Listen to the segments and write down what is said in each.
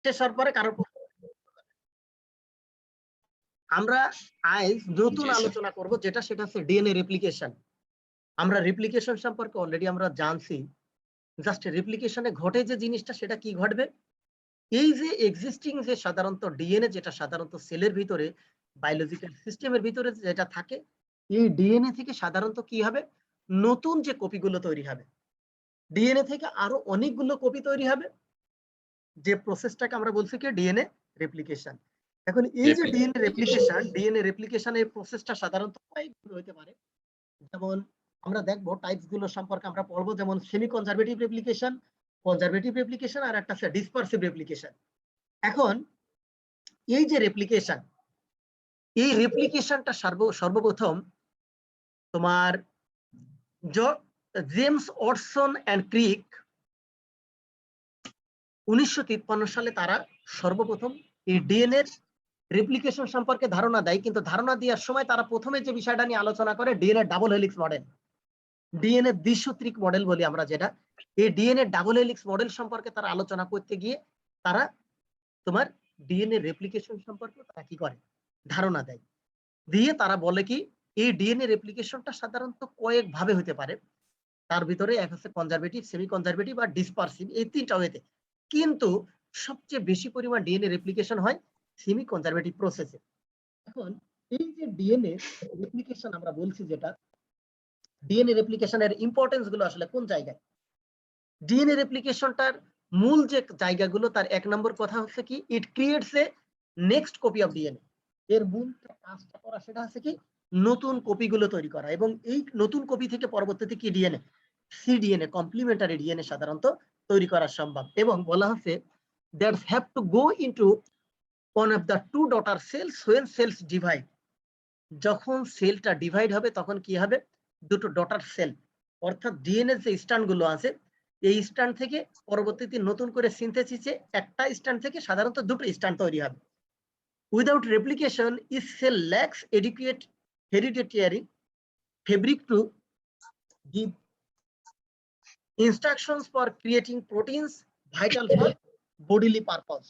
শেষ হওয়ার পরে কারোর আমরা আজ নতুন আলোচনা করব যেটা সেটা হচ্ছে ডিএনএ রেপ্লিকেশন। আমরা রেপ্লিকেশন সম্পর্কে অলরেডি আমরা জানছি, জাস্ট রেপ্লিকেশনে ঘটে যে জিনিসটা সেটা কি ঘটবে, এই যে এক্সিস্টিং যে সাধারণত ডিএনএ যেটা সাধারণত সেলের ভিতরে বায়োলজিক্যাল সিস্টেমের ভিতরে যেটা থাকে, এই ডিএনএ থেকে সাধারণত কি হবে, নতুন যে কপিগুলো তৈরি হবে, ডিএনএ থেকে আরো অনেকগুলো কপি তৈরি হবে, যে প্রসেসটাকে আমরা বলছি কি ডিএনএ রেপ্লিকেশন। এখন এই যে ডিএনএ রেপ্লিকেশনের প্রসেসটা সাধারণত কয়েকগুলো হতে পারে। যেমন আমরা দেখবো টাইপস গুলো সম্পর্কে আমরা পড়বো, যেমন semi conservative replication, conservative replication আর একটা আছে ডিসপারসিভ রেপ্লিকেশন। এখন এই যে রেপ্লিকেশন, এই রেপ্লিকেশনটা সর্বপ্রথম তোমার জেমস ওয়াটসন এন্ড ক্রিক 1953 সালে তারা সর্বপ্রথম এই ডিএনএ রেপ্লিকেশন সম্পর্কে ধারণা দেয়। কিন্তু ধারণা দেওয়ার সময় তারা প্রথমে যে বিষয়টা নিয়ে আলোচনা করে DNA double helix model, DNA দ্বিসূত্রিক মডেল বলি আমরা যেটা, এই ডিএনএ ডাবল হেলিক্স মডেল সম্পর্কে তারা আলোচনা করতে গিয়ে তারা তোমার ডিএনএ রেপ্লিকেশন সম্পর্কে তারা কি করে ধারণা দেয়, দিয়ে তারা বলে কি এই ডিএনএ রেপ্লিকেশনটা সাধারণত কয়েক ভাবে হতে পারে। তার ভিতরে এক হচ্ছে কনজারভেটিভ, সেমি কনজারভেটিভ আর ডিসপারসিভ, এই তিনটা হইতে, কিন্তু সবচেয়ে বেশি পরিমাণ ডিএনএ রেপ্লিকেশন হয় সেমি কনজারভেটিভ প্রসেসে। এখন এই যে ডিএনএ রেপ্লিকেশন আমরা বলছি, যেটা ডিএনএ রেপ্লিকেশনের ইম্পর্টেন্স গুলো আসলে কোন জায়গায়, ডিএনএ রেপ্লিকেশনটার মূল যে জায়গাগুলো, তার এক নম্বর কথা হচ্ছে কি it creates A next copy of DNA. এর মূল কাজটা করা সেটা হচ্ছে কি নতুন কপিগুলো তৈরি করা, এবং এই নতুন কপি থেকে পরবর্তীতে কি ডিএনএ সিডিএনএ কমপ্লিমেন্টারি ডিএনএ সাধারণত তৈরি করা সম্ভব। এবং বলা হচ্ছে that have to go into one of the two daughter cells when cells divide, যখন সেলটা ডিভাইড হবে তখন কি হবে, দুটো ডটার সেল অর্থাৎ ডিএনএ যে স্ট্র্যান্ড গুলো আছে, এই স্ট্র্যান্ড থেকে পরবর্তীতে নতুন করে সিনথেসিসে একটা স্ট্র্যান্ড থেকে সাধারণত দুটো স্ট্র্যান্ড তৈরি হবে। Without replication is sell lakhs educate hereditary fabric to give instructions for creating proteins vital for bodily purpose.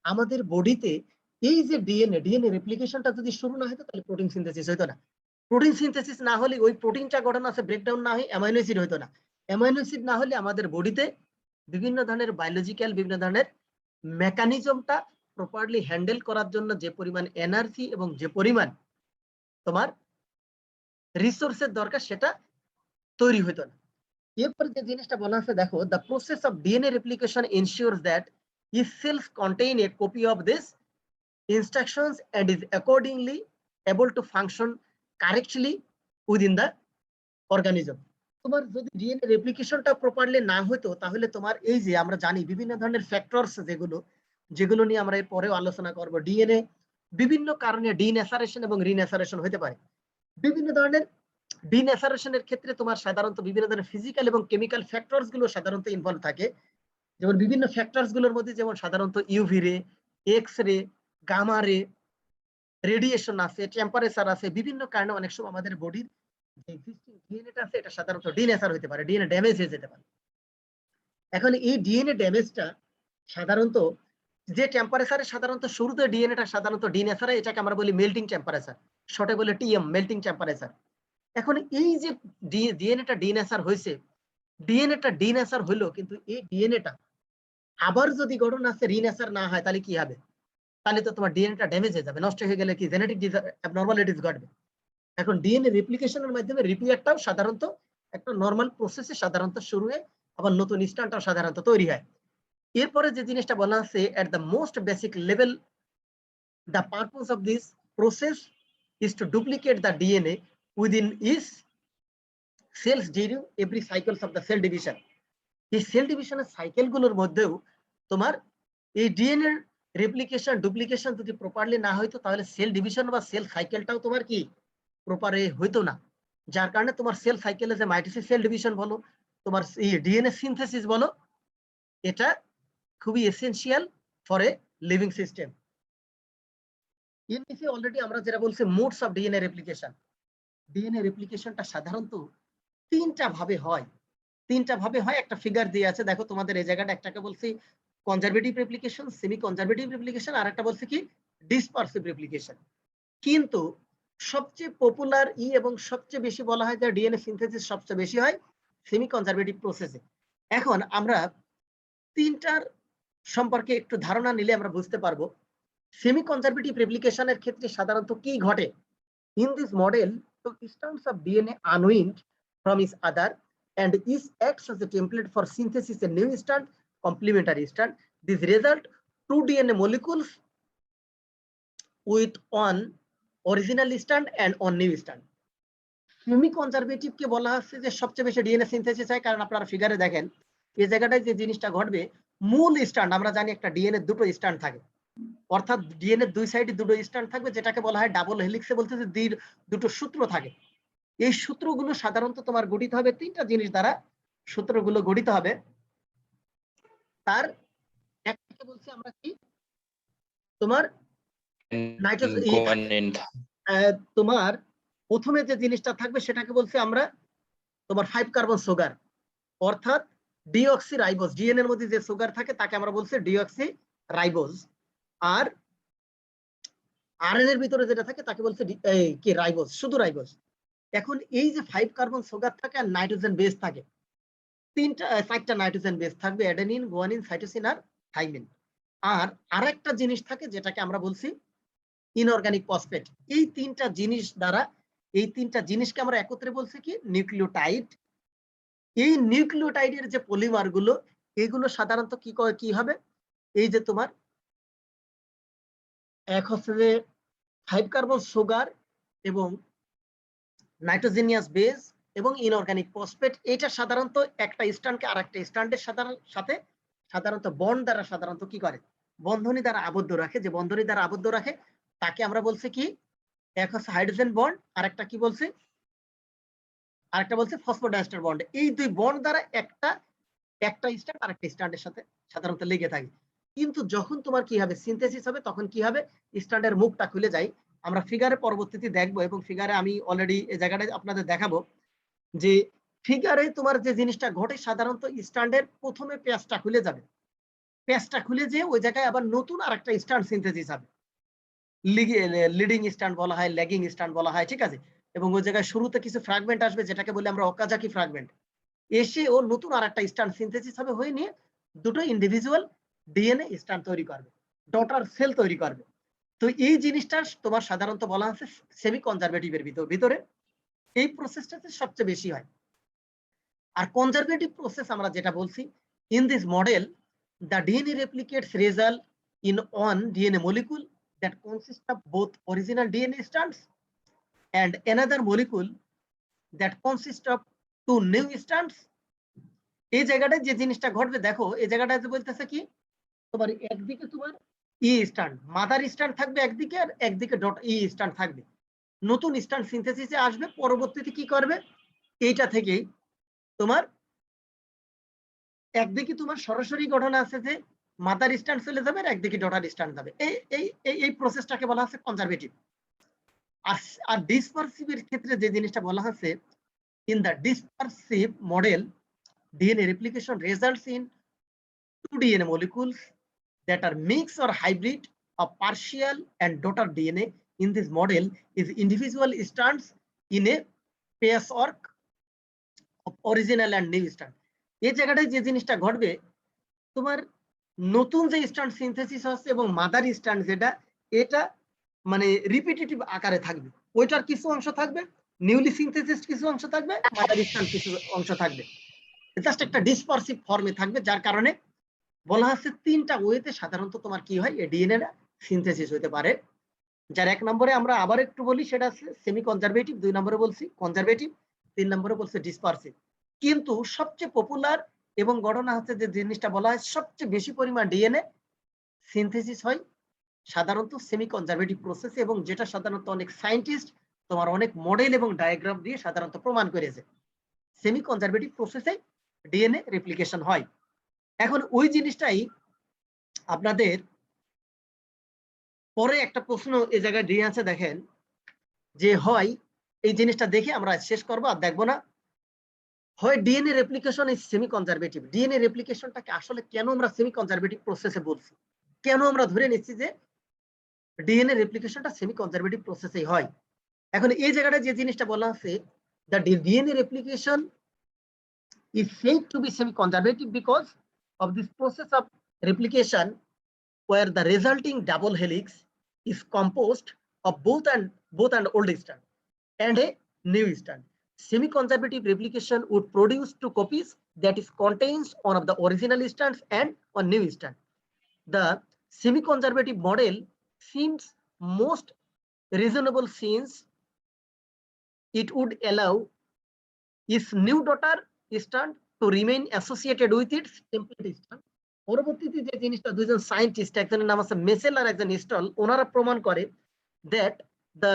আমাদের বডিতে এই যে ডিএনএ রেপ্লিকেশনটা যদি শুরু না হতো তাহলে প্রোটিন সিনথেসিস হতো না। প্রোটিন সিনথেসিস না হলে ওই প্রোটিনটা গঠন আছে ব্রেকডাউন না হয় অ্যামাইনো অ্যাসিড হতো না। অ্যামাইনো অ্যাসিড না হলে আমাদের বডিতে বিভিন্ন ধরনের বায়োলজিক্যাল বিভিন্ন ধরনের মেকানিজমটা প্রপারলি হ্যান্ডেল করার জন্য যে পরিমাণ এনার্জি এবং যে পরিমাণ তোমার রিসোর্সের দরকার সেটা তৈরি হতো না। এরপরে যে জিনিসটা বলা আছে দেখো, the process of DNA replication ensures that if cells contain a copy of this instructions and is accordingly able to function correctly within the organism. তোমার যদি ডিএনএ রেপ্লিকেশনটা প্রপারলি না হতো তাহলে তোমার এই যে আমরা জানি বিভিন্ন ধরনের ফ্যাক্টরস যেগুলো নিয়ে আমরা এর পরেও আলোচনা করব, ডিএনএ বিভিন্ন কারণে ডিনেচারেশন এবং রিনেচারেশন হতে পারে। বিভিন্ন ধরনের ডিনেচারেশনের ক্ষেত্রে তোমার সাধারণত বিভিন্ন ধরনের ফিজিক্যাল এবং কেমিক্যাল ফ্যাক্টরস গুলো সাধারণত ইনভলভ থাকে। যেমন বিভিন্ন ফ্যাক্টরস গুলোর মধ্যে যেমন সাধারণত ইউভি রে, এক্স রে, গামা রে, রেডিয়েশন আছে, টেম্পারেচার আছে, বিভিন্ন কারণে অনেক সময় আমাদের বডির যে এক্সিস্টিং ডিএনএটা আছে এটা সাধারণত ডিনেচার হতে পারে, ডিএনএ ড্যামেজ হয়ে যেতে পারে। এখন এই ডিএনএ ড্যামেজটা সাধারণত যে টেম্পারেচারে সাধারণত শুরুতে ডিএনএটা সাধারণত ডিনেচার, এটাকে আমরা বলি মেল্টিং টেম্পারেচার, শর্টে বলে টিএম, মেল্টিং টেম্পারেচার। এখন এই যে ডিএনএটা ডিনেচার হলো, কিন্তু এই ডিএনএটা আবার যদি গঠন আছে রিনেচার না হয় তাহলে কি হবে, তাহলে তো তোমার ডিএনএটা ড্যামেজ হয়ে যাবে, নষ্ট হয়ে গেলে কি জেনেটিক অ্যাবনরমালিটিস ঘটবে। এখন ডিএনএ রেপ্লিকেশনের মাধ্যমে রিপেয়ারটাও সাধারণত একটা নরমাল প্রসেসে সাধারণত শুরু হয়, আবার নতুন স্ট্র্যান্ডটাও সাধারণত তৈরি হয়। এরপরে যে জিনিসটা বলা আছে at the most basic level, the purpose of this process is to duplicate the DNA within is cells during every cycles of the cell division. এই সেল ডিভিশনের সাইকেলগুলোর মধ্যেও তোমার এই ডিএনএ রেপ্লিকেশন ডুপ্লিকেশন যদি প্রপারলি না হইতো তাহলে সেল ডিভিশন বা সেল সাইকেলটাও তোমার কি প্রপারে হইতো না, যার কারণে তোমার সেল সাইকেলে যে মাইটোসিস সেল ডিভিশন বলো, তোমার ডিএনএ সিনথেসিস বলো, এটা খুবই essential for a living system. এর নিচে অলরেডি আমরা যেটা বলছি modes of DNA replication, DNA রেপ্লিকেশনটা সাধারণত তিনটা ভাবে হয়। একটা ফিগার দিয়ে আছে দেখো তোমাদের এই জায়গাটা, একটাকে বলছি conservative replication, semi conservative replication, আর একটা বলছে কি ডিসপারসিভ রেপ্লিকেশন। কিন্তু সবচেয়ে পপুলার এবং সবচেয়ে বেশি বলা হয় যে ডিএনএ সিনথেসিস সবচেয়ে বেশি হয় সেমি কনজারভেটিভ প্রসেসে। এখন আমরা তিনটার সম্পর্কে একটু ধারণা নিলে আমরা বুঝতে পারবো সেমি কনজারভেটিভ রেপ্লিকেশনের ক্ষেত্রে সাধারণত কি ঘটে। ইন দিস মডেল তো strands of DNA unwind from each other and each acts as a template for synthesis a new strand, complementary strand. This result two DNA molecules with one original strand and one new strand. Semi conservative কে বলা হচ্ছে যে সবচেয়ে বেশি DNA synthesis হয়, কারণ আপনারা ফিগারে দেখেন এই জায়গাটায় যে জিনিসটা ঘটবে, মূল স্ট্যান্ড আমরা জানি একটা ডিএনএ দুটো স্ট্যান্ড থাকে, অর্থাৎ ডিএনএ দুই সাইডে দুটো স্ট্যান্ড থাকবে, যেটাকে বলা হয় ডাবল হেলিক্সে বলতে যে দুটো সূত্র থাকে। এই সূত্রগুলো সাধারণত তোমার গঠিত হবে তিনটা জিনিস দ্বারা। সূত্রগুলো গঠিত হবে, তার একটাকে বলছি আমরা কি তোমার নাইট্রোজেন, তোমার প্রথমে যে জিনিসটা থাকবে সেটাকে বলছি আমরা তোমার 5 কার্বন সুগার, অর্থাৎ ডিঅক্সি রাইবোজ। ডিএনএ এর মধ্যে যে সুগার থাকে তাকে আমরা বলছি ডিঅক্সি রাইবোজ। আর আরএনএ এর ভিতরে যেটা থাকে তাকে বলছে কি রাইবোজ, শুধু রাইবোজ। এখন এই যে 5 কার্বন সুগার থাকে আর নাইট্রোজেন বেস থাকে, চারটা নাইট্রোজেন বেস থাকবে, অ্যাডেনিন, গুয়ানিন, সাইটোসিন আর থাইমিন। আর আরেকটা জিনিস থাকে যেটাকে আমরা বলছি ইনঅর্গানিক ফসফেট। এই তিনটা জিনিস দ্বারা, এই তিনটা জিনিসকে আমরা একত্রে বলছি কি নিউক্লিওটাইড। এই নিউক্লিওটাইডের যে পলিমার গুলো, এগুলো সাধারণত কি হবে, এই যে তোমার এক হচ্ছে যে 5 কার্বন সুগার এবং নাইট্রোজেনিয়াস বেস এবং ইনঅর্গানিক ফসফেট, এটা সাধারণত একটা স্ট্যান্ডকে আরেকটা স্ট্যান্ডের সাথে সাধারণত বন্ড দ্বারা সাধারণত কি করে, বন্ধনী দ্বারা আবদ্ধ রাখে। যে বন্ধনী দ্বারা আবদ্ধ রাখে তাকে আমরা বলছি কি, এক হচ্ছে হাইড্রোজেন বন্ড, আরেকটা কি বলছি, আরেকটা বলছে ফসফোডাইএস্টার বন্ড। এই দুই বন্ড দ্বারা একটা স্ট্যান্ড আরেকটা স্ট্যান্ডের সাথে সাধারণত লেগে থাকে। কিন্তু যখন তোমার কি হবে সিনথেসিস হবে, তখন কি হবে, স্ট্যান্ডের মুখটা খুলে যায়। আমরা ফিগারে পরবর্তীতে দেখবো, এবং ফিগারে আমি অলরেডি এই জায়গাটায় আপনাদের দেখাবো যে ফিগারে তোমার যে জিনিসটা ঘটে, সাধারণত স্ট্যান্ডের প্রথমে পেজটা খুলে যাবে, পেজটা খুলে যে ওই জায়গায় আবার নতুন আরেকটা স্ট্যান্ড সিনথেসিস হবে। লিডিং স্ট্যান্ড বলা হয়, ল্যাগিং স্ট্যান্ড বলা হয়, ঠিক আছে। এবং ওই জায়গায় শুরুতে কিছু ফ্র্যাগমেন্ট আসবে যেটাকে বলি আমরা অকাজাকি ফ্র্যাগমেন্ট, এসে ও নতুন আরেকটা স্ট্যান্ড সিনথেসিস হবে, হয়ে নিয়ে দুটো ইন্ডিভিজুয়াল ডিএনএ স্ট্যান্ড তৈরি করবে, ডটার সেল তৈরি করবে। তো এই জিনিসটা তোমার সাধারণত বলা হচ্ছে সেমি কনজারভেটিভের ভিতরে এই প্রসেসটাতে সবচেয়ে বেশি হয়। আর কনজারভেটিভ প্রসেস আমরা যেটা বলছি, in this model the DNA replicates result in one DNA molecule that consists of both original DNA strands and another molecule that consists of two new strands. এই জায়গাটায় যে জিনিসটা ঘটবে দেখো, এই জায়গাটায় যে বলতেছে কি, তোমার একদিকে তোমার ই স্ট্যান্ড, মাদার স্ট্যান্ড থাকবে একদিকে, আর একদিকে ডট ই স্ট্যান্ড থাকবে। নতুন স্ট্যান্ড সিনথেসিসে আসবে, পরবর্তীতে কি করবে, এইটা থেকেই তোমার একদিকে তোমার সরাসরি গঠন আছে যে মাদার স্ট্যান্ড চলে যাবে, আর একদিকে ডটার স্ট্যান্ড যাবে। এই প্রসেসটাকে বলা হচ্ছে কনজারভেটিভ। আর ডিসপারসিভের ক্ষেত্রে যে জিনিসটা বলা হচ্ছে, in the ডিসপারসিভ model DNA replication results in two DNA molecules that are mix or hybrid of partial and daughter DNA. In this model is individual strands in a patchwork of original and new strand. এই জায়গাটায় যে জিনিসটা ঘটবে, তোমার নতুন যে stand synthesis হচ্ছে এবং মাদার স্ট্যান্ড যেটা, এটা মানে রিপিটিটিভ আকারে থাকবে। ওইটার কিছু অংশ থাকবে নিউলি সিনথেসিস, কিছু অংশ থাকবে মাদার স্ট্যান্ড, কিছু অংশ থাকবে জাস্ট একটা ডিসপারসিভ ফর্মে থাকবে। যার কারণে বলা হচ্ছে তিনটা ওয়েতে সাধারণত তোমার কি হয়, ডিএনএ সিনথেসিস হতে পারে। যার এক নম্বরে আমরা আবার একটু বলি, সেটা হচ্ছে সেমি কনজারভেটিভ, 2 নম্বরে বলছি কনজারভেটিভ, 3 নম্বরে বলছে ডিসপারসিভ। কিন্তু সবচেয়ে পপুলার এবং ঘটনা হচ্ছে যে জিনিসটা বলা হয় সবচেয়ে বেশি পরিমাণ ডিএনএ সিনথেসিস হয় সাধারণত সেমি কনজারভেটিভ প্রসেসে, এবং যেটা সাধারণত অনেক সায়েন্টিস্ট তোমার অনেক মডেল এবং ডায়াগ্রাম দিয়ে সাধারণত প্রমাণ করেছে সেমি কনজারভেটিভ প্রসেসে ডিএনএ রেপ্লিকেশন হয়। এখন ওই জিনিসটাই আপনাদের পরে একটা প্রশ্ন এই জায়গায় দিয়ে আছে, দেখেন যে হয় এই জিনিসটা দেখে আমরা শেষ করবো আর দেখবো না। হয় DNA replication is semi conservative. DNA রেপ্লিকেশনটাকে আসলে কেন আমরা সেমি কনজারভেটিভ প্রসেসে বলছি, কেন আমরা ধরে নিচ্ছি যে ডিএনএ রেপ্লিকেশনটা সেমি কনজারভেটিভ প্রসেসেই হয়। এখন এই জায়গাটা যে জিনিসটা বলা আছে, the DNA replication is said to be semi-conservative because of this process of replication where the resulting double helix is composed of both an old strand and a new strand. Semi-conservative replication would produce two copies that is contains one of the original strands and one new strand. The semi-conservative model seems most reasonable since it would allow its new daughter strand to remain associated with its template strand. পরবর্তীতে যে জিনিসটা দুইজন scientist, একজনের নাম আছে missile আর একজন stall, ওনারা প্রমাণ করে that the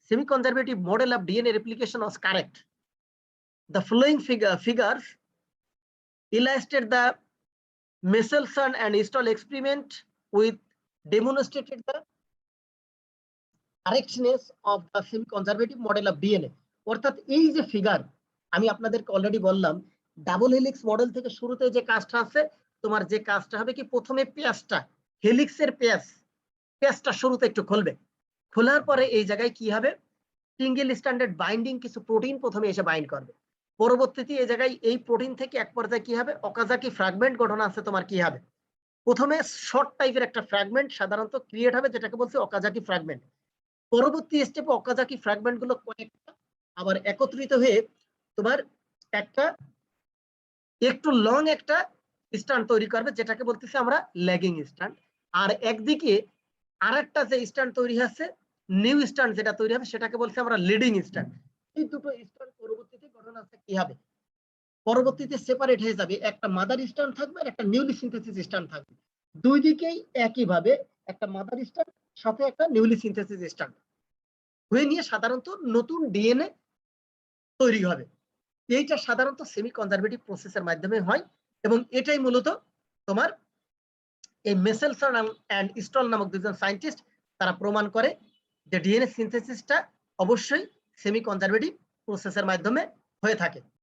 semi-conservative model of DNA replication was correct. The following figures illustrate the Michelson and Stall experiment with demonstrated the correctness of the semi-conservative model of DNA. অর্থাৎ এই যে ফিগার আমি আপনাদেরকে already বললাম, double helix model থেকে শুরুতে যে কাজটা আছে, তোমার যে কাজটা হবে কি, প্রথমে পেঁয়াজটা হেলিক্সের পেঁয়াজটা শুরুতে একটু খুলবে, খোলার পরে এই জায়গায় কি হবে, সিঙ্গেল স্ট্যান্ডার্ড বাইন্ডিং কিছু প্রোটিন প্রথমে এসে বাইন্ড করবে। পরবর্তীতে এই জায়গায় এই প্রোটিন থেকে এক পর্যায়ে কি হবে, অকাজাকি ফ্র্যাগমেন্ট গঠন আছে তোমার কি হবে, প্রথমে শর্ট টাইপের একটা ফ্র্যাগমেন্ট সাধারণত ক্রিয়েট হবে, যেটাকে বলছে অকাজাকি ফ্র্যাগমেন্ট। পরবর্তী স্টেপে অকাজাকি ফ্র্যাগমেন্ট গুলো কয়েকটা আবার একত্রিত হয়ে তোমার একটা একটু লং একটা স্ট্যান্ড তৈরি করবে, যেটাকে বলতেছি আমরা ল্যাগিং স্ট্যান্ড। আর একদিকে আরেকটা যে স্ট্যান্ড তৈরি হচ্ছে, নিউ স্ট্যান্ড যেটা তৈরি হবে, সেটাকে বলছি আমরা লিডিং স্ট্যান্ড। এই দুটো স্ট্যান্ড পরবর্তীতে গঠন আছে কি হবে, পরবর্তীতে সেপারেট হয়ে যাবে, একটা মাদার স্ট্যান্ড থাকবে আর একটা নিউলি সিনথেসিস স্ট্যান্ড থাকবে। দুই দিকেই একইভাবে একটা মাদার স্ট্যান্ড সাথে একটা নিউলি সিনথেসিস স্ট্যান্ড হয়ে নিয়ে সাধারণত নতুন ডিএনএ তৈরি হবে। এইটা সাধারণত সেমি কনজারভেটিভ প্রসেসের মাধ্যমে হয় এবং এটাই মূলত তোমার এই মেসেলসন এন্ড স্টল নামক দুজন সায়েন্টিস্ট তারা প্রমাণ করে যে ডিএনএ সিনথেসিসটা অবশ্যই সেমি কনজারভেটিভ প্রসেসের মাধ্যমে হয়ে থাকে।